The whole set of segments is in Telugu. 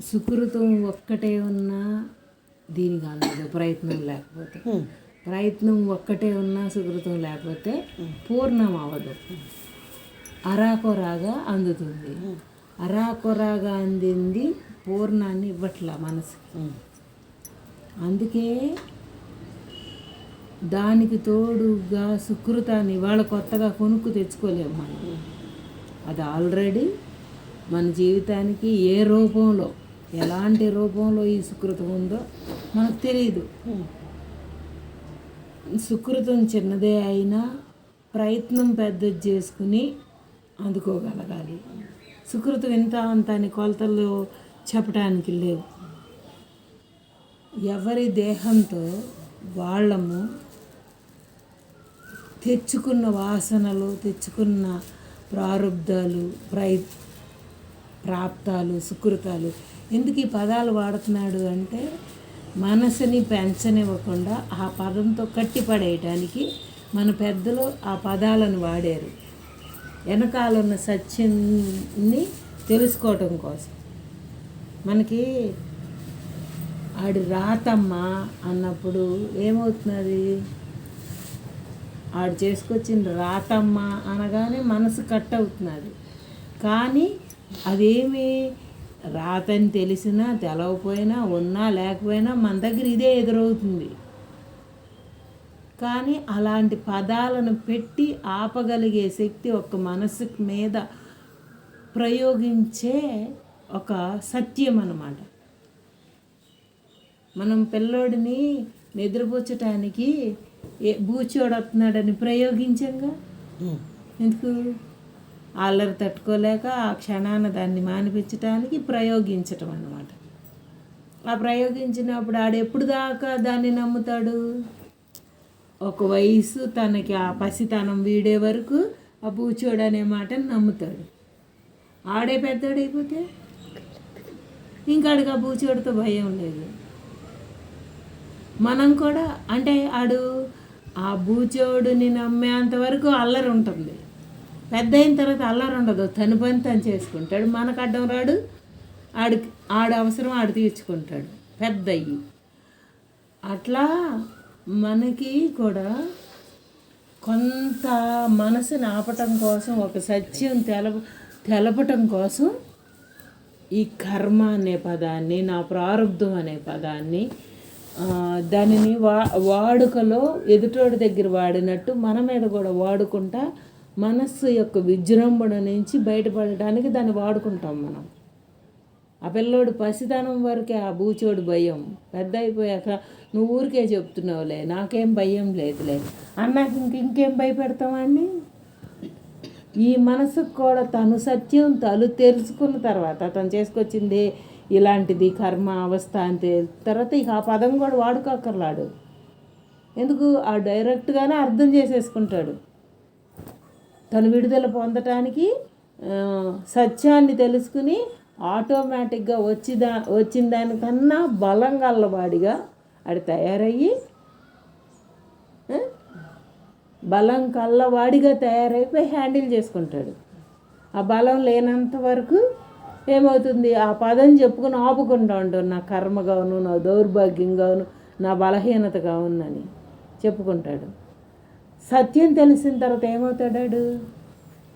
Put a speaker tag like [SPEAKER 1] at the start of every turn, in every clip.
[SPEAKER 1] సుకృతం ఒక్కటే ఉన్నా దీని కాలేదు, ప్రయత్నం లేకపోతే. ప్రయత్నం ఒక్కటే ఉన్నా సుకృతం లేకపోతే పూర్ణం అవ్వదు, అరాకొరాగా అందుతుంది. అరాకొరాగా అందింది పూర్ణాన్ని ఇవ్వట్లా మనసుకి. అందుకే దానికి తోడుగా సుకృతాన్ని ఇవాళ కొత్తగా కొనుక్కు తెచ్చుకోలేము మనం. అది ఆల్రెడీ మన జీవితానికి ఏ రూపంలో, ఎలాంటి రూపంలో ఈ సుకృతం ఉందో మనకు తెలియదు. సుకృతం చిన్నదే అయినా ప్రయత్నం పెద్దది చేసుకుని అందుకోగలగాలి. సుకృతం ఇంత అంత అని కొలతలు చెప్పడానికి లేవు. ఎవరి దేహంతో వాళ్ళము తెచ్చుకున్న వాసనలు, తెచ్చుకున్న ప్రారంధాలు, ప్రాప్తాలు, సుకృతాలు. ఎందుకు ఈ పదాలు వాడుతున్నాడు అంటే మనసుని పెంచనివ్వకుండా ఆ పదంతో కట్టిపడేయటానికి మన పెద్దలు ఆ పదాలను వాడారు, వెనకాలన్న సత్యాన్ని తెలుసుకోవటం కోసం. మనకి ఆడి రాతమ్మ అన్నప్పుడు ఏమవుతున్నది, ఆడు చేసుకొచ్చిన రాతమ్మ అనగానే మనసు కట్ అవుతున్నది. కానీ అదేమి రాతని తెలిసినా తెలవకపోయినా ఉన్నా లేకపోయినా మన దగ్గర ఇదే ఎదురవుతుంది. కానీ అలాంటి పదాలను పెట్టి ఆపగలిగే శక్తి ఒక మనసు మీద ప్రయోగించే ఒక సత్యం అన్నమాట. మనం పిల్లోడిని నిద్రపుచ్చటానికి బూచోడు వస్తున్నాడని ప్రయోగించంగా. ఎందుకు? అల్లరి తట్టుకోలేక ఆ క్షణాన దాన్ని మానిపించటానికి ప్రయోగించటం అన్నమాట. ఆ ప్రయోగించినప్పుడు ఆడెప్పుడు దాకా దాన్ని నమ్ముతాడు? ఒక వయసు తనకి ఆ పసితనం వీడే వరకు ఆ బూచోడు అనే మాటని నమ్ముతాడు. ఆడే పెద్దోడైపోతే ఇంకాడికి ఆ బూచోడితో భయం లేదు. మనం కూడా అంటే ఆడు ఆ బూచోడుని నమ్మేంత వరకు అల్లరి ఉంటుంది. పెద్ద అయిన తర్వాత అల్లరి ఉండదు, తన పని తను చేసుకుంటాడు. మనకు అడ్డం రాడు, ఆడు అవసరం ఆడు తీర్చుకుంటాడు పెద్ద అయ్యి. అట్లా మనకి కూడా కొంత మనసుని ఆపటం కోసం, ఒక సత్యం తెలపటం కోసం ఈ కర్మ అనే పదాన్ని, నా ప్రారంధం అనే పదాన్ని, దానిని వాడుకలో ఎదుటోడి దగ్గర వాడినట్టు మన మీద కూడా వాడుకుంటా మనస్సు యొక్క విజృంభణ నుంచి బయటపడడానికి దాన్ని వాడుకుంటాం మనం. ఆ పిల్లోడు పసితనం వరకే ఆ బూచోడు భయం, పెద్ద అయిపోయాక నువ్వు ఊరికే చెప్తున్నావులే, నాకేం భయం లేదులే అన్నాక ఇంకేం భయపెడతామండి? ఈ మనసుకు కూడా తను సత్యం తెలుసుకున్న తర్వాత, తను చేసుకొచ్చింది ఇలాంటిది కర్మ అవస్థ అంటే తర్వాత ఇక ఆ పదం కూడా వాడుకోకర్లాడు. ఎందుకు? ఆ డైరెక్ట్గానే అర్థం చేసేసుకుంటాడు. తను విడుదల పొందటానికి సత్యాన్ని తెలుసుకుని ఆటోమేటిక్గా వచ్చిన దానికన్నా బలం గల్లవాడిగా అది తయారయ్యి, బలం కల్లవాడిగా తయారైపోయి హ్యాండిల్ చేసుకుంటాడు. ఆ బలం లేనంత వరకు ఏమవుతుంది? ఆ పదం చెప్పుకుని ఆపుకుంటూ ఉంటాడు. నా కర్మ కావును, నా దౌర్భాగ్యం కావును, నా బలహీనత కావునని చెప్పుకుంటాడు. సత్యం తెలిసిన తర్వాత ఏమవుతాడాడు?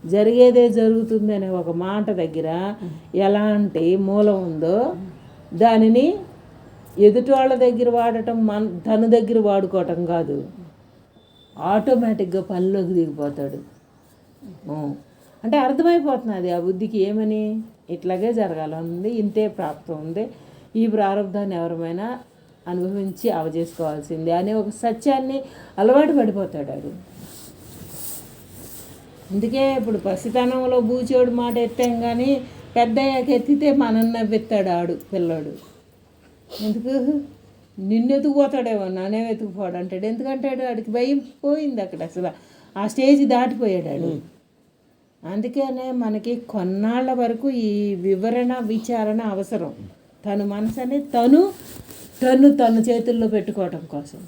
[SPEAKER 1] జరిగేదే జరుగుతుంది అనే ఒక మాట దగ్గర ఎలాంటి మూలం ఉందో దానిని ఎదుటి వాళ్ళ దగ్గర వాడటం, తన దగ్గర వాడుకోవటం కాదు, ఆటోమేటిక్గా పనిలోకి దిగిపోతాడు. అంటే అర్థమైపోతున్నది ఆ బుద్ధికి ఏమని, ఇట్లాగే జరగాలనుంది, ఇంతే ప్రాప్తం ఉంది, ఈ ప్రారంధాన్ని ఎవరమైనా అనుభవించి అవజేసుకోవాల్సిందే అనే ఒక సత్యాన్ని అలవాటు పడిపోతాడు ఆడు. అందుకే ఇప్పుడు పసితనంలో బూచోడు మాట ఎత్తాం కానీ పెద్ద అయ్యాక ఎత్తితే మనం నవ్వెత్తాడు ఆడు పిల్లోడు. ఎందుకు? నిన్ను ఎత్తుకుపోతాడేమో, నానే ఎత్తుకుపోడు అంటాడు. ఎందుకంటాడు? ఆడికి భయం పోయింది అక్కడ, అసలు ఆ స్టేజ్ దాటిపోయాడు ఆడు. అందుకనే మనకి కొన్నాళ్ళ వరకు ఈ వివరణ విచారణ అవసరం. తను మనసు అనేది తను చేతుల్లో పెట్టుకోవటం కోసం.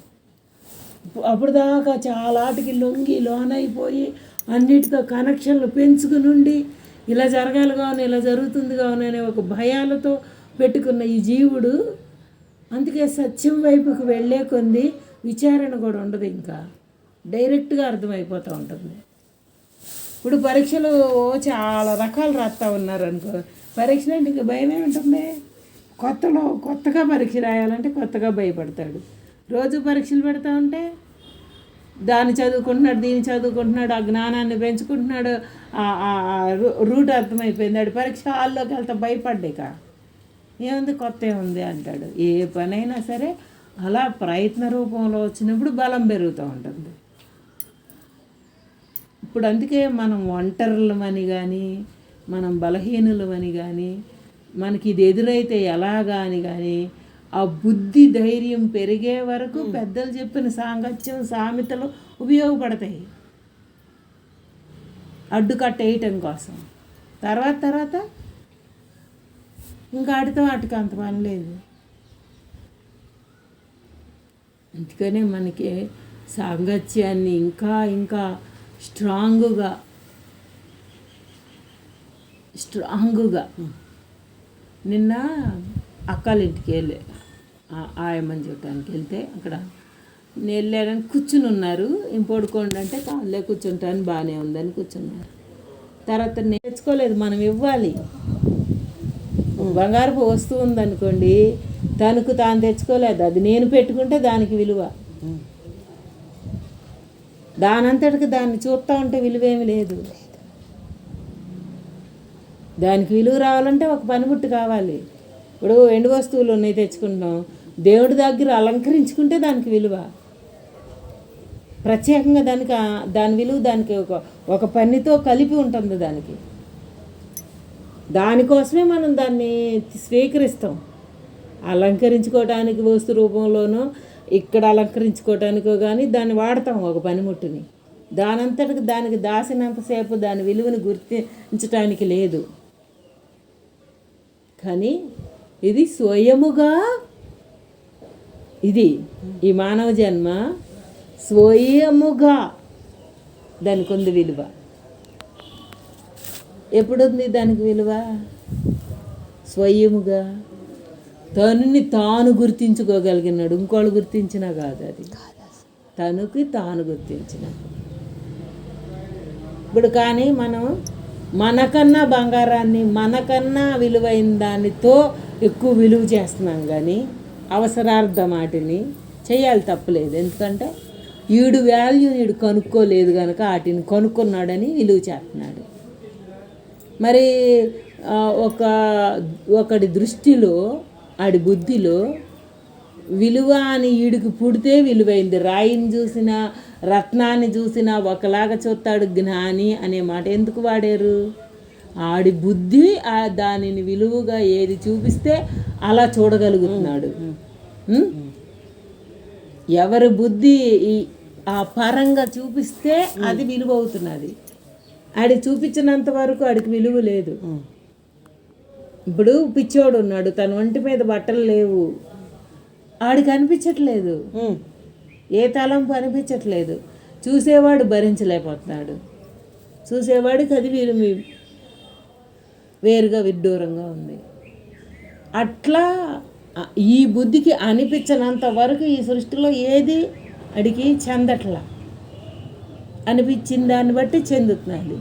[SPEAKER 1] అప్పుడు దాకా చాలాటికి లొంగి లోనైపోయి అన్నిటితో కనెక్షన్లు పెంచుకుని ఉండి ఇలా జరగాలి కావున, ఇలా జరుగుతుంది కావున అనే ఒక భయాలతో పెట్టుకున్న ఈ జీవుడు, అందుకే సత్యం వైపుకు వెళ్ళే కొంది విచారణ కూడా ఉండదు, ఇంకా డైరెక్ట్గా అర్థమైపోతూ ఉంటుంది. ఇప్పుడు పరీక్షలు చాలా రకాలు రాస్తూ ఉన్నారు అనుకో, పరీక్షలు అంటే ఇంకా భయమే ఉంటుంది. కొత్తగా పరీక్ష రాయాలంటే కొత్తగా భయపడతాడు. రోజు పరీక్షలు పెడతా ఉంటే దాన్ని చదువుకుంటున్నాడు, దీన్ని చదువుకుంటున్నాడు, ఆ జ్ఞానాన్ని పెంచుకుంటున్నాడు, రూట్ అర్థమైపోయింది. ఆడు పరీక్ష హాల్లోకి వెళ్తా భయపడ్డాక ఏముంది, కొత్త ఏముంది అంటాడు. ఏ పనైనా సరే అలా ప్రయత్న రూపంలో వచ్చినప్పుడు బలం పెరుగుతూ ఉంటుంది. ఇప్పుడు అందుకే మనం ఒంటరులమని కానీ, మనం బలహీనులమని కానీ, మనకి ఇది ఎదురైతే ఎలాగా అని కానీ, ఆ బుద్ధి ధైర్యం పెరిగే వరకు పెద్దలు చెప్పిన సాంగత్యం సామెతలు ఉపయోగపడతాయి అడ్డుకట్టేయటం కోసం. తర్వాత ఇంకా ఆడితో వాటికి అంత పని లేదు. అందుకనే మనకి సాంగత్యాన్ని ఇంకా స్ట్రాంగుగా నిన్న అక్కలింటికి వెళ్ళే ఆయమ్మని చూడటానికి వెళ్తే అక్కడ నేను వెళ్ళారని కూర్చుని ఉన్నారు. పడుకోండి అంటే కాళ్ళే కూర్చుంటాను, బాగానే ఉందని కూర్చున్నారు. తర్వాత నేర్చుకోలేదు, మనం ఇవ్వాలి. బంగారపు వస్తువు ఉందనుకోండి, తనకు తాను తెచ్చుకోలేదు, అది నేను పెట్టుకుంటే దానికి విలువ. దానంతటికి దాన్ని చూస్తూ ఉంటే విలువేమి లేదు. దానికి విలువ రావాలంటే ఒక పనిముట్టు కావాలి. ఇప్పుడు ఎండు వస్తువులు ఉన్నాయి తెచ్చుకుంటాం, దేవుడి దగ్గర అలంకరించుకుంటే దానికి విలువ. ప్రత్యేకంగా దాని విలువ దానికి ఒక పనితో కలిపి ఉంటుంది. దానికోసమే మనం దాన్ని స్వీకరిస్తాం. అలంకరించుకోవడానికి వస్తు రూపంలోనో ఇక్కడ అలంకరించుకోవటానికో కానీ దాన్ని వాడతాం ఒక పనిముట్టుని. దానంతటికి దానికి దాసినంతసేపు దాని విలువను గుర్తించటానికి లేదు. కానీ ఇది స్వయముగా, ఈ మానవ జన్మ స్వయముగా దానికి ఉంది విలువ. ఎప్పుడుంది దానికి విలువ? స్వయముగా తనని తాను గుర్తించుకోగలిగినాడు. ఇంకోళ్ళు గుర్తించినా కాదు, అది తనకి తాను గుర్తించిన. ఇప్పుడు కానీ మనం మనకన్నా బంగారాన్ని, మనకన్నా విలువైన దానితో ఎక్కువ విలువ చేస్తున్నాం. కానీ అవసరార్థం వాటిని చేయాలి, తప్పలేదు. ఎందుకంటే ఈడు వాల్యూ ఈడు కనుక్కోలేదు కనుక వాటిని కనుక్కున్నాడని విలువ చేస్తున్నాడు. మరి ఒకడి దృష్టిలో, ఆడి బుద్ధిలో విలువ అని ఈడికి పుడితే విలువైంది. రాయిని చూసినా రత్నాన్ని చూసినా ఒకలాగా చూస్తాడు జ్ఞాని అనే మాట ఎందుకు వాడారు? ఆడి బుద్ధి దానిని విలువగా ఏది చూపిస్తే అలా చూడగలుగుతున్నాడు. ఎవరి బుద్ధి ఆ పరంగా చూపిస్తే అది విలువ అవుతున్నది. ఆడికి చూపించినంత వరకు ఆడికి విలువ లేదు. ఇప్పుడు పిచ్చోడు ఉన్నాడు, తన ఒంటి మీద బట్టలు లేవు, ఆడికి అనిపించట్లేదు, ఏ తలంపు అనిపించట్లేదు. చూసేవాడు భరించలేకపోతున్నాడు, చూసేవాడికి అది వేరుగా విడ్డూరంగా ఉంది. అట్లా ఈ బుద్ధికి అనిపించినంత వరకు ఈ సృష్టిలో ఏది అడిగి చెందట్లా. అనిపించిన దాన్ని బట్టి చెందుతున్నాడు.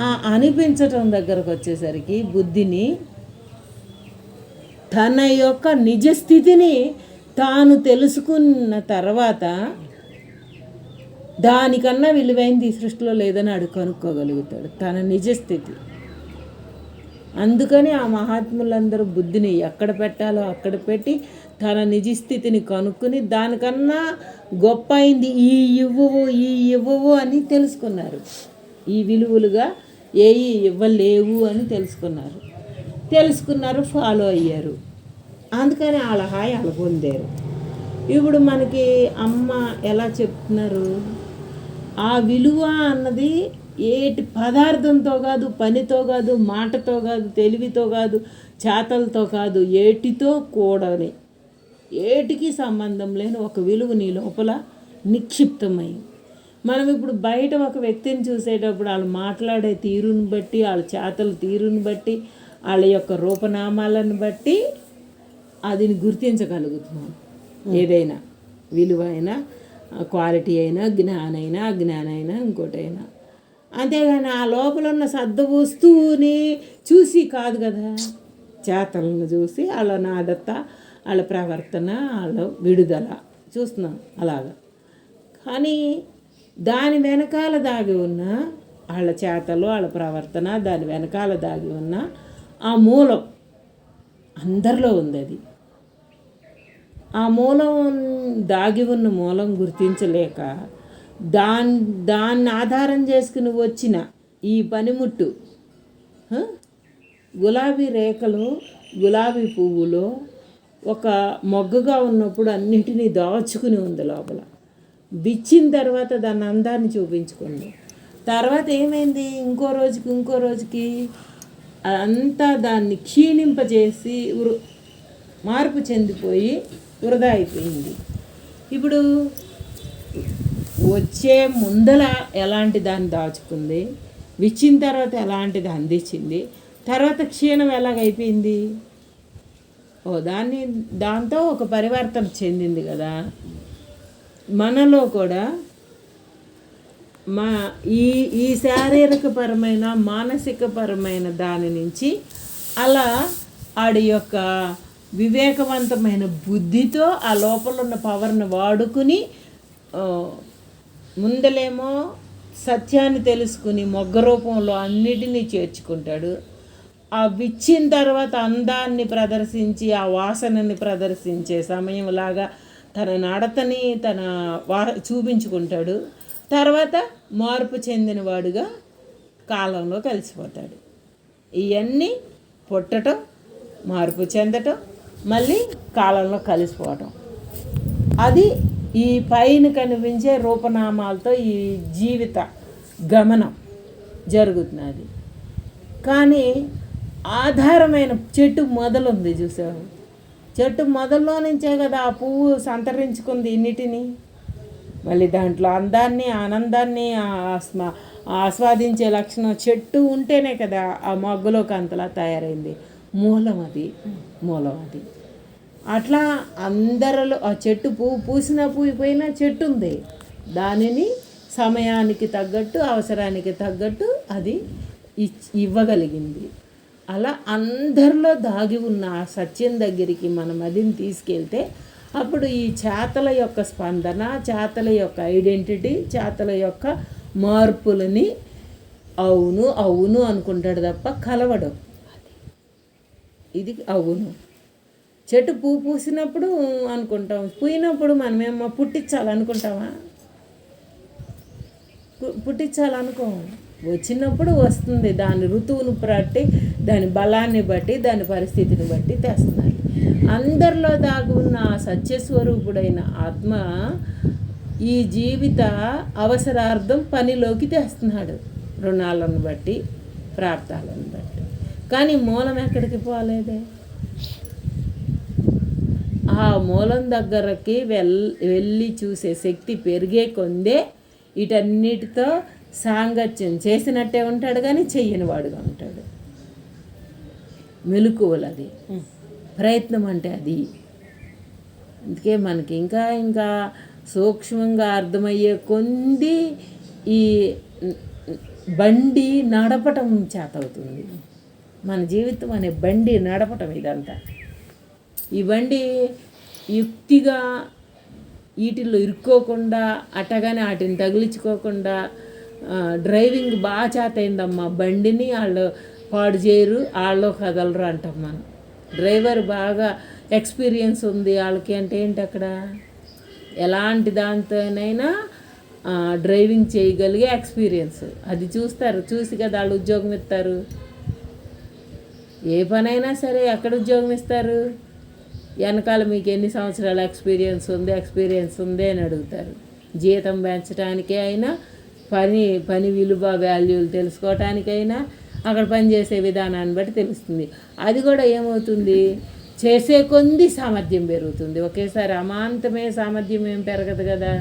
[SPEAKER 1] ఆ అనిపించటం దగ్గరకు వచ్చేసరికి బుద్ధిని తన యొక్క నిజస్థితిని తాను తెలుసుకున్న తర్వాత దానికన్నా విలువైంది ఈ సృష్టిలో లేదని అడు కనుక్కోగలుగుతాడు తన నిజస్థితి. అందుకని ఆ మహాత్ములందరూ బుద్ధిని ఎక్కడ పెట్టాలో అక్కడ పెట్టి తన నిజస్థితిని కనుక్కుని దానికన్నా గొప్ప అయింది ఈ ఇవ్వవు అని తెలుసుకున్నారు. ఈ విలువలుగా ఇవ్వలేవు అని తెలుసుకున్నారు, ఫాలో అయ్యారు. అందుకని వాళ్ళ హాయి అలా పొందారు. ఇప్పుడు మనకి అమ్మ ఎలా చెప్తున్నారు, ఆ విలువ అన్నది ఏటి పదార్థంతో కాదు, పనితో కాదు, మాటతో కాదు, తెలివితో కాదు, చేతలతో కాదు, ఏటితో కూడని, ఏటికి సంబంధం లేని ఒక విలువ నీ లోపల నిక్షిప్తమై. మనం ఇప్పుడు బయట ఒక వ్యక్తిని చూసేటప్పుడు వాళ్ళు మాట్లాడే తీరుని బట్టి, వాళ్ళ చేతల తీరుని బట్టి, వాళ్ళ యొక్క రూపనామాలను బట్టి అది గుర్తించగలుగుతున్నాం. ఏదైనా విలువైన క్వాలిటీ అయినా, జ్ఞానైనా, అజ్ఞానైనా, ఇంకోటైనా. అంతేగాని ఆ లోపల ఉన్న సద్ద వస్తువుని చూసి కాదు కదా, చేతలను చూసి వాళ్ళ నాదత్త, వాళ్ళ ప్రవర్తన, వాళ్ళ విడుదల చూస్తున్నాం అలాగా. కానీ దాని వెనకాల దాగి ఉన్న వాళ్ళ చేతలు, వాళ్ళ ప్రవర్తన, దాని వెనకాల దాగి ఉన్న ఆ మూలం అందరిలో ఉంది. అది ఆ మూలం దాగి ఉన్న మూలం గుర్తించలేక దాన్ని ఆధారం చేసుకుని వచ్చిన ఈ పనిముట్టు, గులాబీ రేఖలు, గులాబీ పువ్వులో ఒక మొగ్గగా ఉన్నప్పుడు అన్నిటినీ దాచుకుని ఉంది లోపల. బిచ్చిన తర్వాత దాని అందాన్ని చూపించుకుంది. తర్వాత ఏమైంది, ఇంకో రోజుకి అంతా దాన్ని క్షీణింపజేసి మార్పు చెందిపోయి వృధా అయిపోయింది. ఇప్పుడు వచ్చే ముందల ఎలాంటి దాన్ని దాచుకుంది, విచ్చిన తర్వాత ఎలాంటిది అందించింది, తర్వాత క్షీణం ఎలాగైపోయింది, దాంతో ఒక పరివర్తన చెందింది కదా. మనలో కూడా ఈ శారీరకపరమైన, మానసికపరమైన దాని నుంచి అలా ఆడి యొక్క వివేకవంతమైన బుద్ధితో ఆ లోపల ఉన్న పవర్ని వాడుకుని ముందలేమో సత్యాన్ని తెలుసుకుని మొగ్గ రూపంలో అన్నిటినీ చేర్చుకుంటాడు. ఆ విచ్చిన తర్వాత అందాన్ని ప్రదర్శించి ఆ వాసనని ప్రదర్శించే సమయంలాగా తన నడతని చూపించుకుంటాడు. తర్వాత మార్పు చెందినవాడుగా కాలంలో కలిసిపోతాడు. ఇవన్నీ పుట్టడం, మార్పు చెందటం, మళ్ళీ కాలంలో కలిసిపోవటం, అది ఈ పైన కనిపించే రూపనామాలతో ఈ జీవిత గమనం జరుగుతున్నది. కానీ ఆధారమైన చెట్టు మొదలుంది చూసావు, చెట్టు మొదల్లో నుంచే కదా ఆ పువ్వు సంతరించుకుంది ఇన్నిటిని. మళ్ళీ దాంట్లో అందాన్ని, ఆనందాన్ని ఆస్వాదించే లక్షణం చెట్టు ఉంటేనే కదా ఆ మొగ్గలోకి అంతలా తయారైంది. మూలం అది. అట్లా అందరిలో ఆ చెట్టు పువ్వు పూసినా పూయిపోయినా చెట్టు ఉంది. దానిని సమయానికి తగ్గట్టు, అవసరానికి తగ్గట్టు అది ఇవ్వగలిగింది. అలా అందరిలో దాగి ఉన్న ఆ సత్యం దగ్గరికి మనం అదిని తీసుకెళ్తే అప్పుడు ఈ చేతల యొక్క స్పందన, చేతల యొక్క ఐడెంటిటీ, చేతల యొక్క మార్పులని అవును అనుకుంటాడు తప్ప కలవడం. ఇది అవును. చెట్టు పువ్వు పూసినప్పుడు అనుకుంటాం, పూయినప్పుడు మనమేమో పుట్టించాలనుకుంటామా? పుట్టించాలనుకోము. వచ్చినప్పుడు వస్తుంది. దాని ఋతువును బట్టి, దాని బలాన్ని బట్టి, దాని పరిస్థితిని బట్టి తెస్తున్నారు. అందరిలో దాగి ఉన్న సత్యస్వరూపుడైన ఆత్మ ఈ జీవిత అవసరార్థం పనిలోకి తెస్తున్నాడు, రుణాలను బట్టి, ప్రాప్తాలను బట్టి. కానీ మూలం ఎక్కడికి పోలేదే. ఆ మూలం దగ్గరకి వెళ్ళి చూసే శక్తి పెరిగే కొందే వీటన్నిటితో సాంగత్యం చేసినట్టే ఉంటాడు, కానీ చెయ్యని వాడుగా ఉంటాడు. మెలకువలు అది, ప్రయత్నం అంటే అది. అందుకే మనకి ఇంకా సూక్ష్మంగా అర్థమయ్యే కొంది ఈ బండి నడపటం చేతవుతుంది. మన జీవితం అనే బండి నడపటం ఇదంతా. ఈ బండి యుక్తిగా వీటిల్లో ఇరుక్కోకుండా, అట్టగానే వాటిని తగిలించుకోకుండా డ్రైవింగ్ బాగా చేతయిందమ్మా. బండిని వాళ్ళు పాడు చేయరు, వాళ్ళు కదలరు అంటాం మనం. డ్రైవర్ బాగా ఎక్స్పీరియన్స్ ఉంది వాళ్ళకి అంటే ఏంటి, అక్కడ ఎలాంటి దాంతోనైనా డ్రైవింగ్ చేయగలిగే ఎక్స్పీరియన్స్ అది చూస్తారు. చూసి కదా వాళ్ళు ఉద్యోగం ఇస్తారు. ఏ పనైనా సరే ఎక్కడ ఉద్యోగం ఇస్తారు? వెనకాల మీకు ఎన్ని సంవత్సరాల ఎక్స్పీరియన్స్ ఉంది అని అడుగుతారు. జీతం పెంచడానికే అయినా, పని విలువ వాల్యూలు తెలుసుకోవటానికైనా, అక్కడ పనిచేసే విధానాన్ని బట్టి తెలుస్తుంది. అది కూడా ఏమవుతుంది, చేసే కొంది సామర్థ్యం పెరుగుతుంది. ఒకేసారి అమాంతమే సామర్థ్యం ఏం పెరగదు కదా.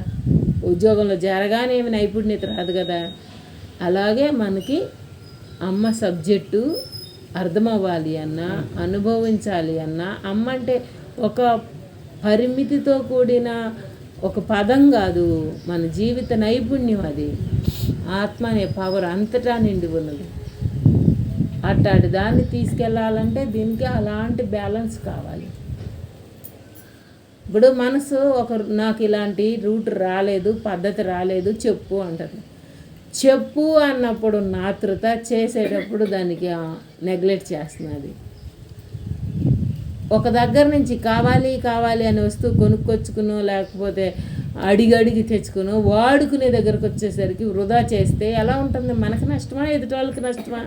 [SPEAKER 1] ఉద్యోగంలో జరగానే ఏమి నైపుణ్యత రాదు కదా. అలాగే మనకి అమ్మ సబ్జెక్టు అర్థమవ్వాలి అన్నా, అనుభవించాలి అన్నా, అమ్మ అంటే ఒక పరిమితితో కూడిన ఒక పదం కాదు, మన జీవిత నైపుణ్యం అది. ఆత్మ అనే పవర్ అంతటా నిండి ఉన్నది. అట్లాంటి దాన్ని తీసుకెళ్ళాలంటే దీనికి అలాంటి బ్యాలెన్స్ కావాలి. ఇప్పుడు మనసు నాకు ఇలాంటి రూట్ రాలేదు, పద్ధతి రాలేదు, చెప్పు అంటుంది. చెప్పు అన్నప్పుడు ఆతృత, చేసేటప్పుడు దానికి నెగ్లెక్ట్ చేస్తున్నది. ఒక దగ్గర నుంచి కావాలి కావాలి అనే వస్తువు కొనుక్కొచ్చుకునో లేకపోతే అడిగి తెచ్చుకునో వాడుకునే దగ్గరకు వచ్చేసరికి వృధా చేస్తే ఎలా ఉంటుంది? మనకి నష్టమా, ఎదుటి వాళ్ళకి నష్టమా?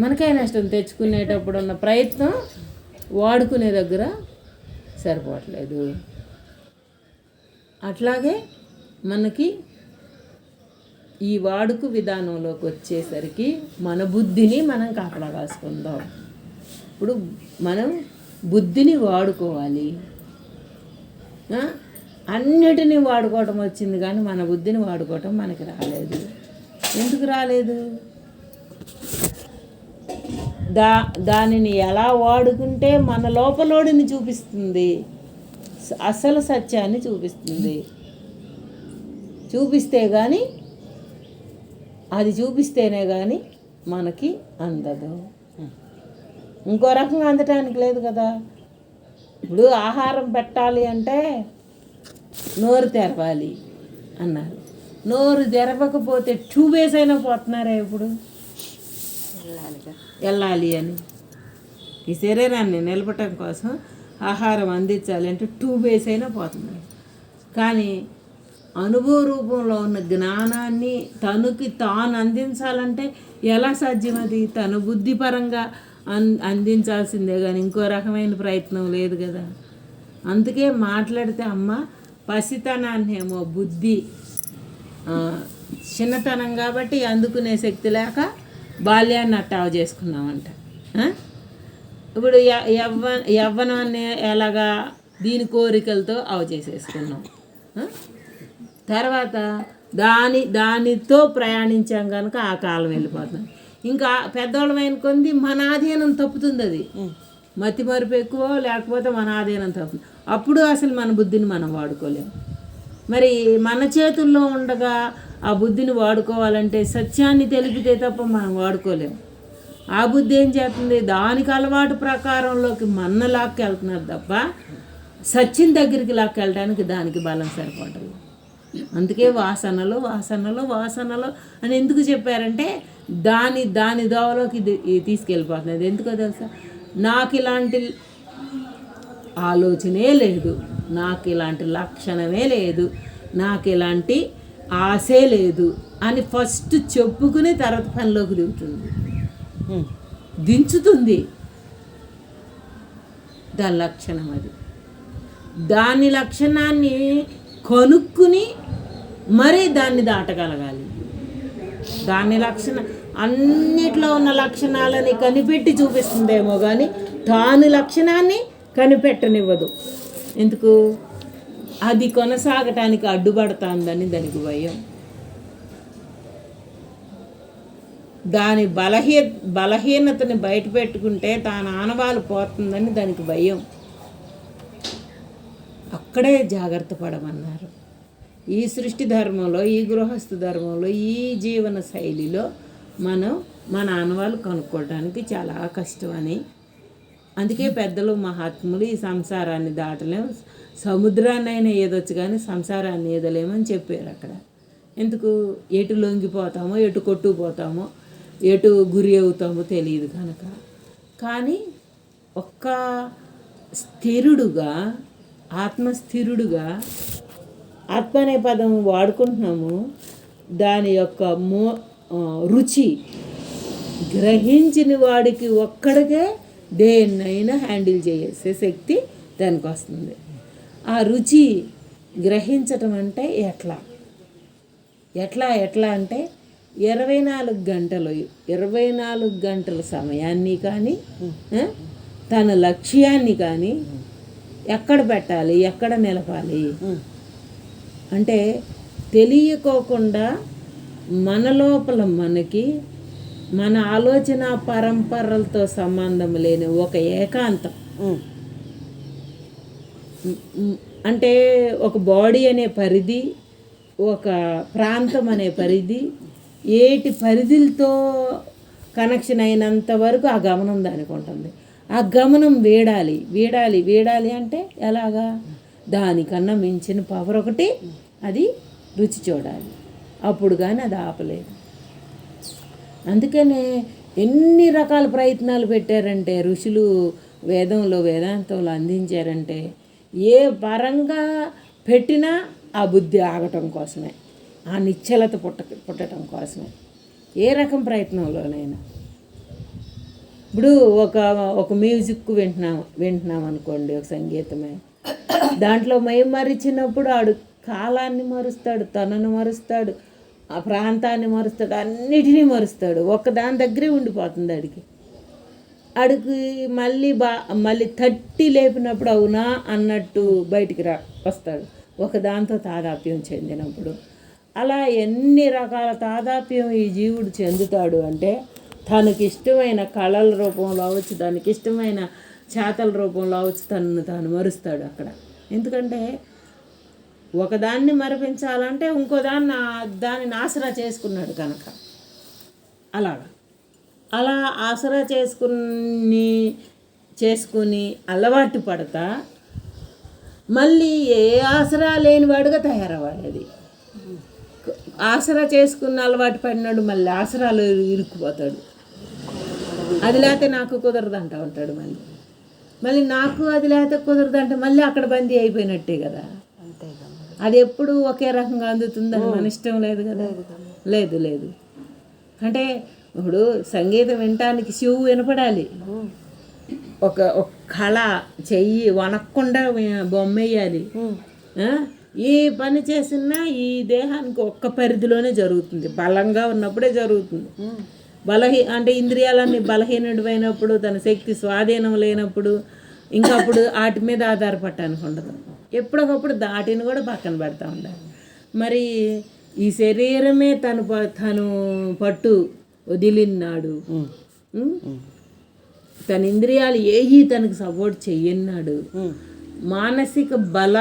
[SPEAKER 1] మనకే నష్టం. తెచ్చుకునేటప్పుడు ఉన్న ప్రయత్నం వాడుకునే దగ్గర సరిపోవట్లేదు. అట్లాగే మనకి ఈ వాడుక విధానంలోకి వచ్చేసరికి మన బుద్ధిని మనం కాపలా కాసుకుందాం. ఇప్పుడు మనం బుద్ధిని వాడుకోవాలి. అన్నిటినీ వాడుకోవటం వచ్చింది కానీ మన బుద్ధిని వాడుకోవటం మనకి రాలేదు. ఎందుకు రాలేదు? దానిని ఎలా వాడుకుంటే మన లోపలోడిని చూపిస్తుంది, అసలు సత్యాన్ని చూపిస్తుంది. చూపిస్తేనే కానీ మనకి అందదు. ఇంకో రకంగా అందటానికి లేదు కదా. ఇప్పుడు ఆహారం పెట్టాలి అంటే నోరు తెరవాలి అన్నారు. నోరు తెరవకపోతే ట్యూబేస్ అయినా పోతున్నారా? ఇప్పుడు వెళ్ళాలి అని ఈ శరీరాన్ని నిలపటం కోసం ఆహారం అందించాలి అంటే ట్యూబేస్ అయినా పోతున్నాయి. కానీ అనుభవ రూపంలో ఉన్న జ్ఞానాన్ని తనకి తాను అందించాలంటే ఎలా సాధ్యం? అది తన బుద్ధిపరంగా అందించాల్సిందే కానీ ఇంకో రకమైన ప్రయత్నం లేదు కదా. అందుకే మాట్లాడితే అమ్మ పసితనాన్నేమో బుద్ధి చిన్నతనం కాబట్టి అందుకునే శక్తి లేక బాల్యాన్ని అట్టావ చేసుకున్నామంట. ఇప్పుడు యవ్వనాన్ని ఎలాగా దీని కోరికలతో చేసేసుకున్నాం. తర్వాత దానితో ప్రయాణించాం కనుక ఆ కాలం వెళ్ళిపోతున్నాం. ఇంకా పెద్దవాళ్ళమైన కొంది మన ఆధీనం తప్పుతుంది. అది మతి మరుపు ఎక్కువ లేకపోతే మన ఆధీనం తప్పుతుంది. అప్పుడు అసలు మన బుద్ధిని మనం వాడుకోలేము. మరి మన చేతుల్లో ఉండగా ఆ బుద్ధిని వాడుకోవాలంటే సత్యాన్ని తెలిపితే తప్ప మనం వాడుకోలేము. ఆ బుద్ధి ఏం చేస్తుంది? దానికి అలవాటు ప్రకారంలోకి మన లాక్కెళ్తున్నారు తప్ప సత్యం దగ్గరికి లాక్కెళ్ళడానికి దానికి బలం సరిపడదు. అందుకే వాసనలు వాసనలు వాసనలు అని ఎందుకు చెప్పారంటే దాని దోవలోకి తీసుకెళ్ళిపోతున్నది. ఎందుకో తెలుసా? నాకు ఇలాంటి ఆలోచనే లేదు, నాకు ఇలాంటి లక్షణమే లేదు, నాకు ఇలాంటి ఆశే లేదు అని ఫస్ట్ చెప్పుకుని తర్వాత పనిలోకి దించుతుంది. దాని లక్షణం అది. దాని లక్షణాన్ని కనుక్కుని మరీ దాన్ని దాటగలగాలి. దాని లక్షణం అన్నిట్లో ఉన్న లక్షణాలని కనిపెట్టి చూపిస్తుందేమో కానీ దాని లక్షణాన్ని కనిపెట్టనివ్వదు. ఎందుకు? అది కొనసాగటానికి అడ్డుపడుతుందని దానికి భయం. దాని బలహీనతని బయట పెట్టుకుంటే తాను ఆనవాలు పోతుందని దానికి భయం. అక్కడే జాగ్రత్త పడమన్నారు. ఈ సృష్టి ధర్మంలో, ఈ గృహస్థ ధర్మంలో, ఈ జీవన శైలిలో మనం మన ఆనవాళ్ళు కనుక్కోవడానికి చాలా కష్టమని, అందుకే పెద్దలు మహాత్ములు ఈ సంసారాన్ని దాటలేము, సముద్రాన్నైనా ఏదొచ్చు కానీ సంసారాన్ని ఏదలేమని చెప్పారు అక్కడ. ఎందుకు? ఎటు లొంగిపోతామో, ఎటు కొట్టుకుపోతామో, ఎటు గురి అవుతామో తెలియదు కనుక. కానీ ఒక్క స్థిరుడుగా, ఆత్మస్థిరుడుగా ఆత్మ అనే పదం వాడుకుంటున్నాము. దాని యొక్క రుచి గ్రహించిన వాడికి ఒక్కడికే దేన్నైనా హ్యాండిల్ చేసే శక్తి దానికి వస్తుంది. ఆ రుచి గ్రహించటం అంటే ఎట్లా అంటే 24 గంటల సమయాన్ని కానీ తన లక్ష్యాన్ని కానీ ఎక్కడ పెట్టాలి, ఎక్కడ నిలపాలి అంటే తెలియకోకుండా మన లోపల మనకి మన ఆలోచన పరంపరలతో సంబంధం లేని ఒక ఏకాంతం. అంటే ఒక బాడీ అనే పరిధి, ఒక ప్రాంతం అనే పరిధి, ఏటి పరిధులతో కనెక్షన్ అయినంత వరకు ఆ గమనం దానికి ఉంటుంది. ఆ గమనం వీడాలి వీడాలి వీడాలి అంటే ఎలాగా? దానికన్నా మించిన పవర్ ఒకటి, అది రుచి చూడాలి. అప్పుడు కానీ అది ఆపలేదు. అందుకనే ఎన్ని రకాల ప్రయత్నాలు పెట్టారంటే ఋషులు వేదాంతంలో అందించారంటే ఏ పరంగా పెట్టినా ఆ బుద్ధి ఆగటం కోసమే, ఆ నిశ్చలత పుట్టడం కోసమే, ఏ రకం ప్రయత్నంలోనైనా. ఇప్పుడు ఒక మ్యూజిక్ వింటున్నాం అనుకోండి, ఒక సంగీతమే, దాంట్లో మరిచినప్పుడు ఆడు కాలాన్ని మరుస్తాడు, తనను మరుస్తాడు, ఆ ప్రాంతాన్ని మరుస్తాడు, అన్నిటినీ మరుస్తాడు. దాని దగ్గరే ఉండిపోతుంది అడికి మళ్ళీ తట్టి లేపినప్పుడు అవునా అన్నట్టు బయటికి వస్తాడు, దాంతో తాదాప్యం చెందినప్పుడు. అలా ఎన్ని రకాల తాదాప్యం ఈ జీవుడు చెందుతాడు అంటే తనకిష్టమైన కళల రూపంలో అవచ్చు, దానికి ఇష్టమైన చేతల రూపంలో అవచ్చు, తాను మరుస్తాడు అక్కడ. ఎందుకంటే ఒకదాన్ని మరిపించాలంటే దాన్ని ఆసరా చేసుకున్నాడు కనుక. అలా ఆసరా చేసుకుని అలవాటు పడతా మళ్ళీ ఏ ఆసరా లేనివాడుగా తయారవ్వాలి. అది ఆసరా చేసుకున్న అలవాటు పడినాడు మళ్ళీ ఆసరాలు ఇరుక్కుపోతాడు. అది లేకపోతే నాకు కుదరదంటా ఉంటాడు. మళ్ళీ నాకు అది లేకపోతే కుదరదంటే మళ్ళీ అక్కడ బందీ అయిపోయినట్టే కదా. అది ఎప్పుడు ఒకే రకంగా అందుతుందని మన ఇష్టం లేదు కదా. లేదు అంటే ఇప్పుడు సంగీతం వినటానికి చెవు వినపడాలి, ఒక కళ చెయ్యి వనక్కుండా బొమ్మ వేయాలి. ఏ పని చేసినా ఈ దేహానికి ఒక్క పరిధిలోనే జరుగుతుంది, బలంగా ఉన్నప్పుడే జరుగుతుంది. అంటే ఇంద్రియాలన్నీ బలహీనుడైనప్పుడు, తన శక్తి స్వాధీనం లేనప్పుడు ఇంకప్పుడు వాటి మీద ఆధారపడటానికి ఉండదు. ఎప్పటికప్పుడు దాటిని కూడా పక్కన పెడతా ఉండాలి. మరి ఈ శరీరమే తను పట్టు వదిలినాడు, తన ఇంద్రియాలు ఏవి తనకు సపోర్ట్ చెయ్యన్నాడు. మానసిక బల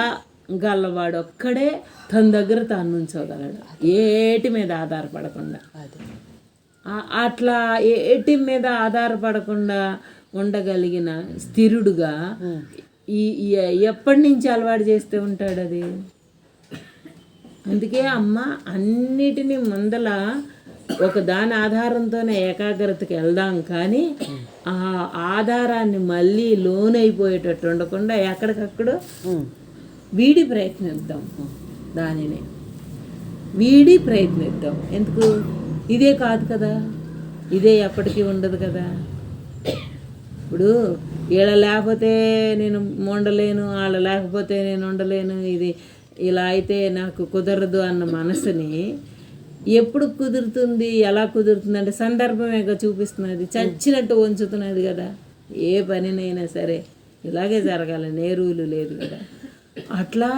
[SPEAKER 1] గలవాడు ఒక్కడే తన దగ్గర తాను ఉంచగలడు, ఏటి మీద ఆధారపడకుండా. అట్లా ఏటి మీద ఆధారపడకుండా ఉండగలిగిన స్థిరుడుగా ఎప్పటి నుంచి అలవాటు చేస్తూ ఉంటాడు అది. అందుకే అమ్మ అన్నిటినీ ముందల దాని ఆధారంతోనే ఏకాగ్రతకి వెళ్దాం, కానీ ఆ ఆధారాన్ని మళ్ళీ లోనైపోయేటట్టు ఉండకుండా ఎక్కడికక్కడ వీడి ప్రయత్నిద్దాం. దానినే వీడి ప్రయత్నిద్దాం. ఎందుకు? ఇదే కాదు కదా, ఇదే ఎప్పటికీ ఉండదు కదా. ఇప్పుడు వీళ్ళ లేకపోతే నేను ఉండలేను, వాళ్ళ లేకపోతే నేను ఉండలేను, ఇది ఇలా అయితే నాకు కుదరదు అన్న మనసుని ఎప్పుడు కుదురుతుంది, ఎలా కుదురుతుంది అంటే సందర్భమేగా చూపిస్తున్నది, చచ్చినట్టు ఉంచుతున్నది కదా. ఏ పనినైనా సరే ఇలాగే జరగాలని ఏ రూలు లేదు కదా. అట్లా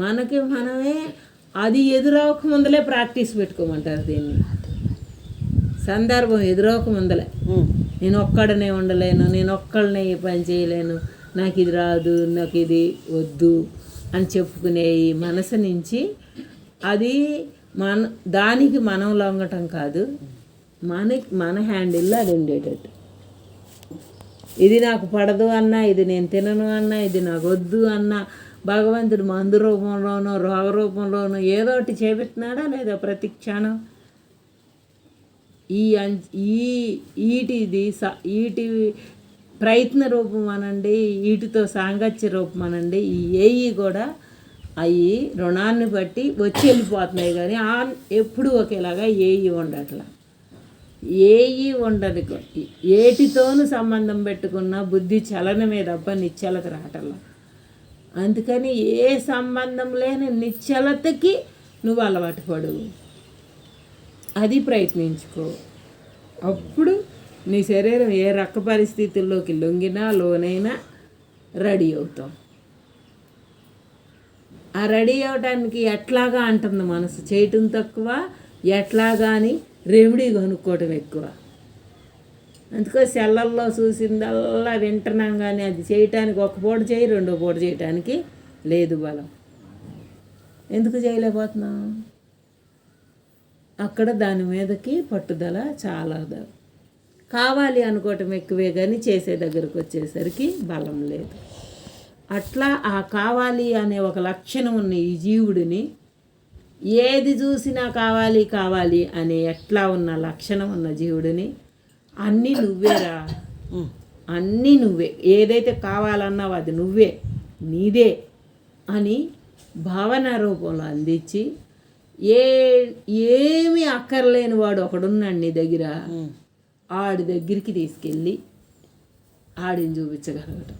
[SPEAKER 1] మనమే అది ఎదురవక ముందలే ప్రాక్టీస్ పెట్టుకోమంటారు దీన్ని. సందర్భం ఎదురవక ముందలే నేను ఒక్కడనే ఉండలేను, నేను ఒక్కడనే ఈ పని చేయలేను, నాకు ఇది రాదు, నాకు ఇది వద్దు అని చెప్పుకునే ఈ మనసు నుంచి అది దానికి మనం లొంగటం కాదు, మన హ్యాండిల్లో అది ఉండేటట్టు. ఇది నాకు పడదు అన్నా, ఇది నేను తినను అన్నా, ఇది నాకు వద్దు అన్నా భగవంతుడు మందు రూపంలోనో రోగ రూపంలోనో ఏదో ఒకటి చేపెట్టినాడా లేదా ప్రతి క్షణం. వీటి ప్రయత్న రూపం అనండి, వీటితో సాంగత్య రూపం అనండి, ఈ ఏవి కూడా అవి రుణాన్ని బట్టి వచ్చి వెళ్ళిపోతున్నాయి. కానీ ఎప్పుడు ఒకేలాగా ఏవి ఉండట్లా, ఏవి ఉండదు. ఏటితోనూ సంబంధం పెట్టుకున్న బుద్ధి చలనమే తప్ప నిశ్చలత రావటంలా. అందుకని ఏ సంబంధం లేని నిశ్చలతకి నువ్వు అలవాటు పడు, అది ప్రయత్నించుకో. అప్పుడు నీ శరీరం ఏ రక పరిస్థితుల్లోకి లొంగినా లోనైనా రెడీ అవుతాం. ఆ రెడీ అవడానికి ఎట్లాగా అంటుంది మనసు, చేయటం తక్కువ, ఎట్లాగా అని రెమెడీ కొనుక్కోవటం ఎక్కువ. అందుకో సెల్లల్లో చూసిందల్లా వింటున్నాం, కానీ అది చేయటానికి ఒక పూట చేయి, రెండో పూట చేయటానికి లేదు బలం. ఎందుకు చేయలేకపోతున్నాం? అక్కడ దాని మీదకి పట్టుదల చాలా కావాలి అనుకోవటం ఎక్కువే, కానీ చేసే దగ్గరకు వచ్చేసరికి బలం లేదు. అట్లా ఆ కావాలి అనే ఒక లక్షణం ఉన్న ఈ జీవుడిని ఏది చూసినా కావాలి కావాలి అనే ఎట్లా ఉన్న లక్షణం ఉన్న జీవుడిని అన్నీ నువ్వేరా, అన్నీ నువ్వే, ఏదైతే కావాలన్నావో అది నువ్వే, నీదే అని భావన రూపంలో అందించి ఏమీ అక్కర్లేని వాడు ఒకడున్నాడు నీ దగ్గర, ఆడి దగ్గరికి తీసుకెళ్ళి ఆడిని చూపించగలగటం.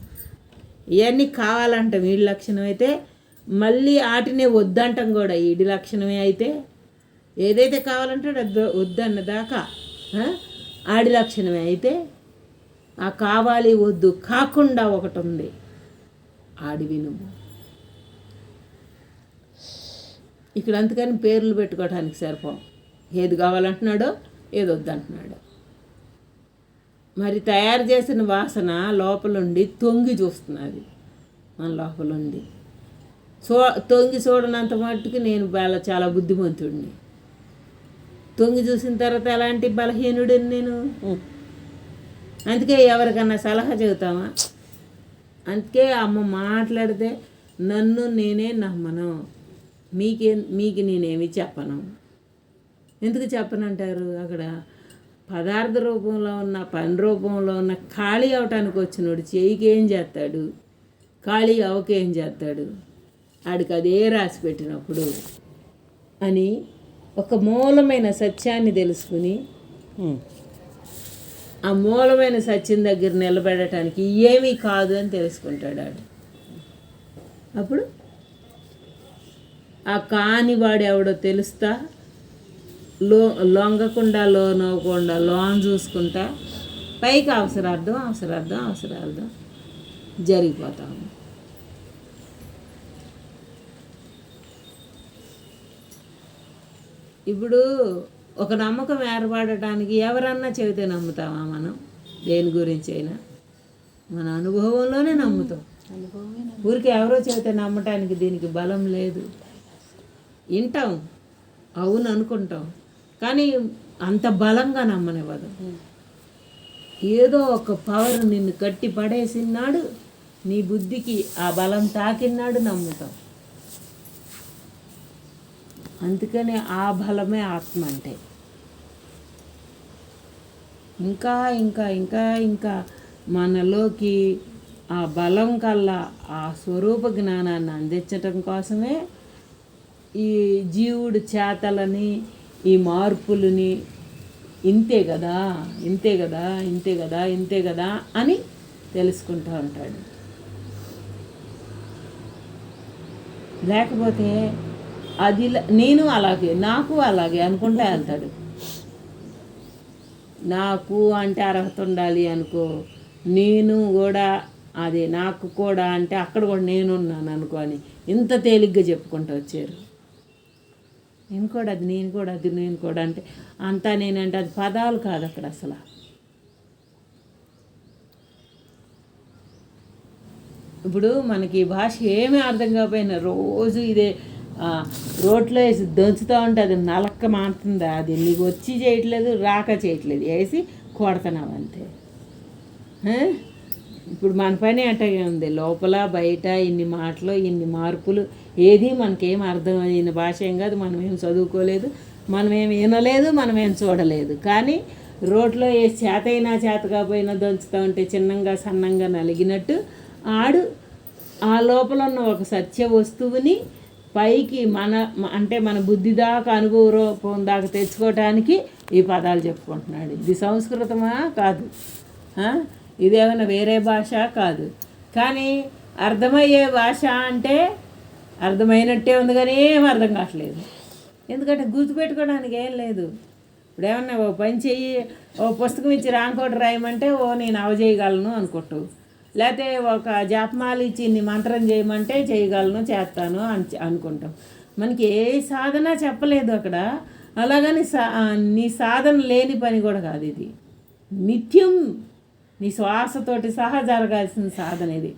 [SPEAKER 1] ఇవన్నీ కావాలంట వీడి లక్షణం అయితే, మళ్ళీ ఆటినే వద్దంటాం కూడా ఈడి లక్షణమే అయితే. ఏదైతే కావాలంటాడో అది వద్దన్న దాకా ఆడి లక్షణమే అయితే, ఆ కావాలి వద్దు కాకుండా ఒకటి ఉంది, ఆడివి నువ్వు. ఇక్కడ అందుకని పేర్లు పెట్టుకోవడానికి సరిపోం. ఏది కావాలంటున్నాడో ఏది వద్దంటున్నాడో. మరి తయారు చేసిన వాసన లోపలుండి తొంగి చూస్తున్నది, మన లోపలుండి తొంగి చూడనంత మట్టుకు నేను చాలా బుద్ధిమంతుడిని. తొంగి చూసిన తర్వాత ఎలాంటి బలహీనుడిని నేను. అందుకే ఎవరికన్నా సలహా చెబుతామా? అందుకే అమ్మ మాట్లాడితే నన్ను నేనే నమ్మను, మీకు నేనేమి చెప్పను. ఎందుకు చెప్పనంటారు? అక్కడ పదార్థ రూపంలో ఉన్న, పని రూపంలో ఉన్న ఖాళీ అవటానికి వచ్చినోడు చేయికి ఏం చేస్తాడు, ఖాళీ అవకేం చేస్తాడు, ఆడికి అదే రాసి పెట్టినప్పుడు అని ఒక మూలమైన సత్యాన్ని తెలుసుకుని ఆ మూలమైన సత్యం దగ్గర నిలబెట్టడానికి ఏమీ కాదు అని తెలుసుకుంటాడు ఆడు. అప్పుడు ఆ కాని వాడు ఎవడో తెలుస్తా లొంగకుండా లోనవ్వకుండా లోన్ చూసుకుంటా పైకి అవసరార్థం జరిగిపోతాము. ఇప్పుడు ఒక నమ్మకం ఏర్పడటానికి ఎవరన్నా చెబితే నమ్ముతామా మనం? దేని గురించి అయినా మన అనుభవంలోనే నమ్ముతాం. ఊరికి ఎవరో చెబితే నమ్మటానికి దీనికి బలం లేదు. వింటాం, అవును అనుకుంటాం, కానీ అంత బలంగా నమ్మనివ్వదు. ఏదో ఒక పవర్ నిన్ను కట్టి పడేసినాడు, నీ బుద్ధికి ఆ బలం తాకినాడు, నమ్ముతాం. అందుకని ఆ బలమే ఆత్మ అంటే. ఇంకా ఇంకా ఇంకా ఇంకా మనలోకి ఆ బలం కల్లా ఆ స్వరూప జ్ఞానాన్ని అందించటం కోసమే ఈ జీవుడు చేతలని, ఈ మార్పులని ఇంతే కదా అని తెలుసుకుంటూ ఉంటాడు. లేకపోతే అది నేను అలాగే, నాకు అలాగే అనుకుంటా వెళ్తాడు. నాకు అంటే అర్హత ఉండాలి అనుకో, నేను కూడా అదే నాకు కూడా అంటే అక్కడ కూడా నేనున్నాను అనుకో అని ఇంత తేలిగ్గా చెప్పుకుంటూ వచ్చారు. నేను కూడా అంటే అంతా నేనంటే అది పదాలు కాదు అక్కడ అసలు. ఇప్పుడు మనకి భాష ఏమీ అర్థం కాకపోయినా రోజు ఇదే రోట్లో వేసి దంచుతూ ఉంటే అది నలక్క మారుతుందా? అది నీకు వచ్చి చేయట్లేదు, రాక చేయట్లేదు, వేసి కొడుతున్నావు అంతే. ఇప్పుడు మన పని అట్టగే ఉంది, లోపల బయట ఇన్ని మాటలు ఇన్ని మార్పులు, ఏది మనకేం అర్థమైన భాష ఏం కాదు. మనమేం చదువుకోలేదు, మనమేం వినలేదు, మనమేం చూడలేదు. కానీ రోట్లో వేసి చేతైనా చేత కాకపోయినా దంచుతూ ఉంటే చిన్నంగా సన్నంగా నలిగినట్టు ఆడు ఆ లోపల ఉన్న ఒక సత్య వస్తువుని పైకి మన బుద్ధి దాకా అనుభవ రూపం దాకా తెచ్చుకోవటానికి ఈ పదాలు చెప్పుకుంటున్నాడు. ఇది సంస్కృతమా? కాదు. ఇదేమైనా వేరే భాష? కాదు. కానీ అర్థమయ్యే భాష అంటే అర్థమైనట్టే ఉంది, కానీ ఏం అర్థం కావట్లేదు. ఎందుకంటే గుర్తుపెట్టుకోవడానికి ఏం లేదు. ఇప్పుడు ఏమన్నా ఓ పని చెయ్యి, ఓ పుస్తకం ఇచ్చి రాంకోట రాయమంటే నేను అవజేయగలను అనుకుంటావు. లేకపోతే ఒక జాపమాల ఇచ్చి ఇన్ని మంత్రం చేయమంటే చేయగలను, చేస్తాను అనుకుంటాం. మనకి ఏ సాధన చెప్పలేదు అక్కడ. అలాగని నీ సాధన లేని పని కూడా కాదు ఇది. నిత్యం నీ శ్వాసతోటి సహా జరగాల్సిన సాధన ఇది.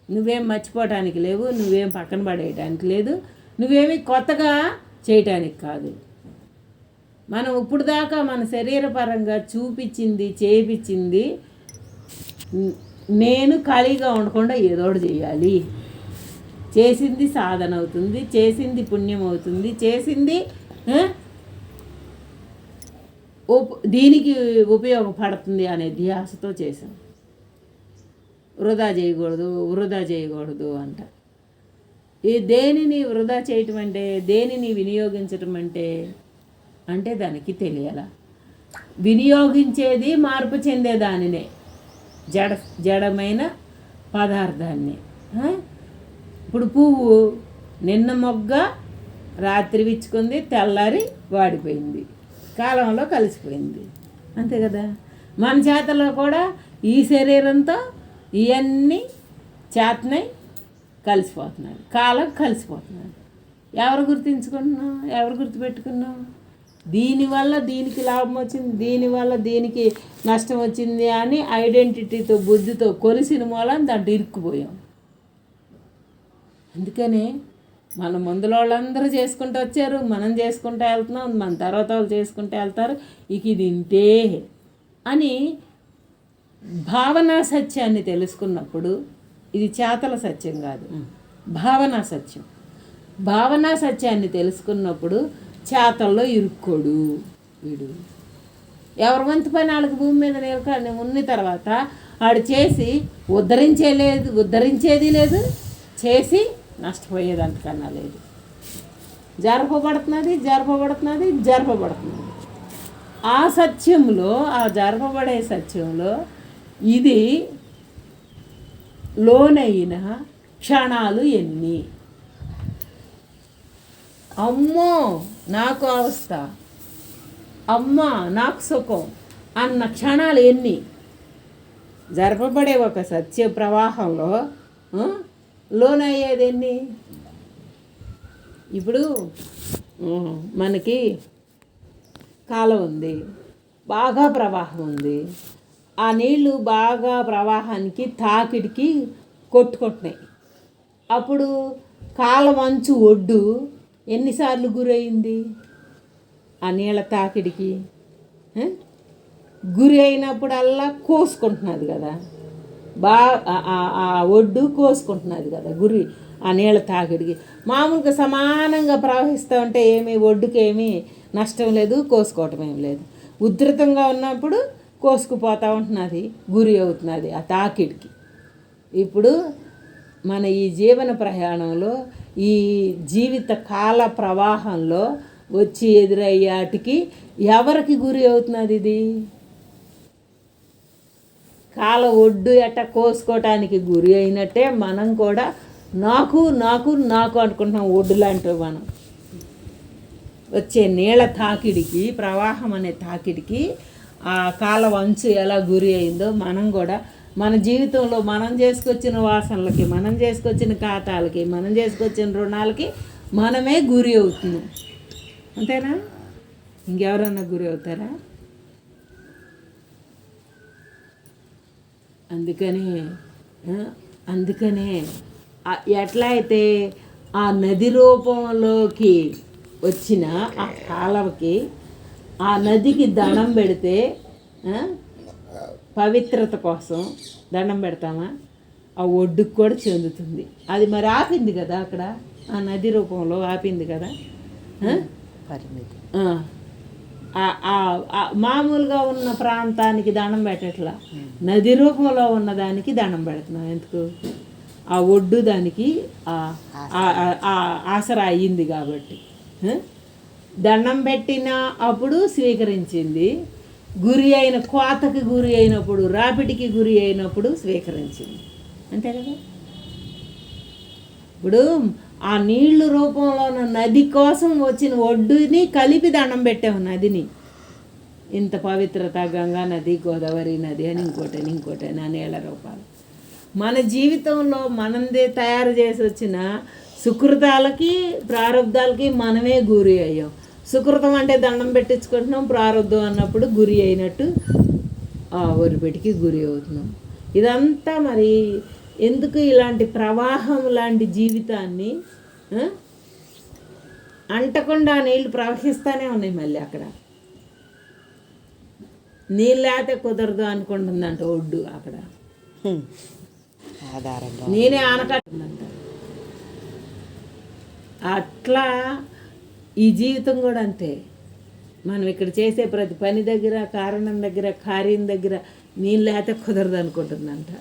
[SPEAKER 1] నువ్వేం మర్చిపోవటానికి లేవు, నువ్వేం పక్కన పడేయటానికి లేదు, నువ్వేమి కొత్తగా చేయటానికి కాదు. మనం ఇప్పుడు దాకా మన శరీరపరంగా చూపించింది చేయించింది నేను ఖాళీగా ఉండకుండా ఏదో ఒకటి చేయాలి. చేసింది సాధన అవుతుంది, చేసింది పుణ్యం అవుతుంది, చేసింది దీనికి ఉపయోగపడుతుంది అనే ధ్యాసతో చేశాం. వృధా చేయకూడదు అంట. ఈ దేనిని వృధా చేయటం అంటే, దేనిని వినియోగించటం అంటే దానికి తెలియాల. వినియోగించేది మార్పు చెందేదానినే, జడమైన పదార్థాన్ని. ఇప్పుడు పువ్వు నిన్న మొగ్గ రాత్రి విచ్చుకుంది, తెల్లారి వాడిపోయింది, కాలంలో కలిసిపోయింది, అంతే కదా. మన చేతలో కూడా ఈ శరీరంతో ఇవన్నీ చేతనై కలిసిపోతున్నాడు, కాలం కలిసిపోతున్నాడు. ఎవరు గుర్తించుకుంటున్నాం, ఎవరు గుర్తుపెట్టుకున్నాం? దీనివల్ల దీనికి లాభం వచ్చింది, దీనివల్ల దీనికి నష్టం వచ్చింది అని ఐడెంటిటీతో బుద్ధితో కొలిసిన మూలం దాంట్లో ఇరుక్కుపోయాం. అందుకనే మన ముందులో వాళ్ళందరూ చేసుకుంటూ వచ్చారు, మనం చేసుకుంటూ వెళ్తున్నాం, మన తర్వాత వాళ్ళు చేసుకుంటూ వెళ్తారు. ఇక ఇది ఇంతే అని భావనా సత్యాన్ని తెలుసుకున్నప్పుడు, ఇది చేతల సత్యం కాదు, భావనా సత్యం. భావనా సత్యాన్ని తెలుసుకున్నప్పుడు చేతల్లో ఇరుక్కోడు వీడు. ఎవరి వంతు పని వాళ్ళకి భూమి మీద నిలకడ ఉన్న తర్వాత ఆడు చేసి ఉద్ధరించేది లేదు, చేసి నష్టపోయేది అంతకన్నా లేదు. జరపబడుతున్నది. ఆ సత్యంలో, ఆ జరపబడే సత్యంలో ఇది లోనైన క్షణాలు ఎన్ని? అమ్మో నాకు అవస్థ, అమ్మా నాకు సుఖం అన్న క్షణాలు ఎన్ని? జరపబడే ఒక సత్య ప్రవాహంలో లోనయ్యేది ఎన్ని? ఇప్పుడు మనకి కాలం ఉంది, బాగా ప్రవాహం ఉంది, ఆ నీళ్ళు బాగా ప్రవాహానికి తాకిడికి కొట్టుకుంటున్నాయి. అప్పుడు కాలం అంచు ఒడ్డు ఎన్నిసార్లు గురైంది ఆ నీళ్ళ తాకిడికి? గురి అయినప్పుడల్లా కోసుకుంటున్నది కదా, ఆ ఒడ్డు కోసుకుంటున్నది కదా గురి ఆ నీళ్ళ తాకిడికి. మామూలుగా సమానంగా ప్రవహిస్తూ ఉంటే ఏమీ ఒడ్డుకి ఏమీ నష్టం లేదు, కోసుకోవటం ఏం లేదు. ఉధృతంగా ఉన్నప్పుడు కోసుకుపోతూ ఉంటున్నది, గురి అవుతున్నది ఆ తాకిడికి. ఇప్పుడు మన ఈ జీవన ప్రయాణంలో, ఈ జీవిత కాల ప్రవాహంలో వచ్చి ఎదురయ్యాటికి ఎవరికి గురి అవుతున్నది? ఇది కాల ఒడ్డు ఎట్ట కోసుకోవటానికి గురి అయినట్టే మనం కూడా నాకు అనుకుంటున్నాం. ఒడ్డు లాంటివి మనం వచ్చే నీళ్ళ తాకిడికి, ప్రవాహం అనే తాకిడికి ఆ కాల వంచు ఎలా గురి అయిందో మనం కూడా మన జీవితంలో మనం చేసుకొచ్చిన వాసనలకి, మనం చేసుకొచ్చిన ఖాతాలకి, మనం చేసుకొచ్చిన రుణాలకి మనమే గురి అవుతున్నాం. అంతేనా? ఇంకెవరన్నా గురి అవుతారా? అందుకనే ఎట్లా అయితే ఆ నది రూపంలోకి వచ్చిన ఆ కాలవకి, ఆ నదికి దండం పెడితే పవిత్రత కోసం దండం పెడతామా? ఆ ఒడ్డుకు కూడా చెందుతుంది. అది మరి ఆపింది కదా, అక్కడ ఆ నది రూపంలో ఆపింది కదా. పరిమితి మామూలుగా ఉన్న ప్రాంతానికి దండం పెట్టట్లా, నది రూపంలో ఉన్నదానికి దండం పెడుతున్నాం. ఎందుకు? ఆ ఒడ్డు దానికి ఆసరా అయ్యింది కాబట్టి. దండం పెట్టిన అప్పుడు స్వీకరించింది, గురి అయిన కోతకి గురి అయినప్పుడు, రాపిడికి గురి అయినప్పుడు స్వీకరించింది. అంతే కదా. ఇప్పుడు ఆ నీళ్లు రూపంలో ఉన్న నది కోసం వచ్చిన ఒడ్డుని కలిపి దండం పెట్టాము. నదిని ఇంత పవిత్రత, గంగా నది, గోదావరి నది అని ఇంకోటి ఆ నీళ్ళ రూపాలు మన జీవితంలో మనందే తయారు చేసి వచ్చిన సుకృతాలకి, ప్రారంధాలకి మనమే గురి అయ్యాం. సుకృతం అంటే దండం పెట్టించుకుంటున్నాం, ప్రారంధం అన్నప్పుడు గురి అయినట్టు ఆ ఒరిపెటికి గురి అవుతున్నాం. ఇదంతా మరి ఎందుకు ఇలాంటి ప్రవాహం లాంటి జీవితాన్ని అంటకుండా నీళ్ళు ప్రవహిస్తూనే ఉన్నాయి. మళ్ళీ అక్కడ నీళ్ళు లేకపోతే కుదరదు అనుకుంటుందంట ఒడ్డు అక్కడ
[SPEAKER 2] ఆధారంగా
[SPEAKER 1] నేనే ఆనకట్టుందంట. అట్లా ఈ జీవితం కూడా అంతే. మనం ఇక్కడ చేసే ప్రతి పని దగ్గర, కారణం దగ్గర, కార్యం దగ్గర నీళ్ళు లేకపోతే కుదరదు అనుకుంటుందంట.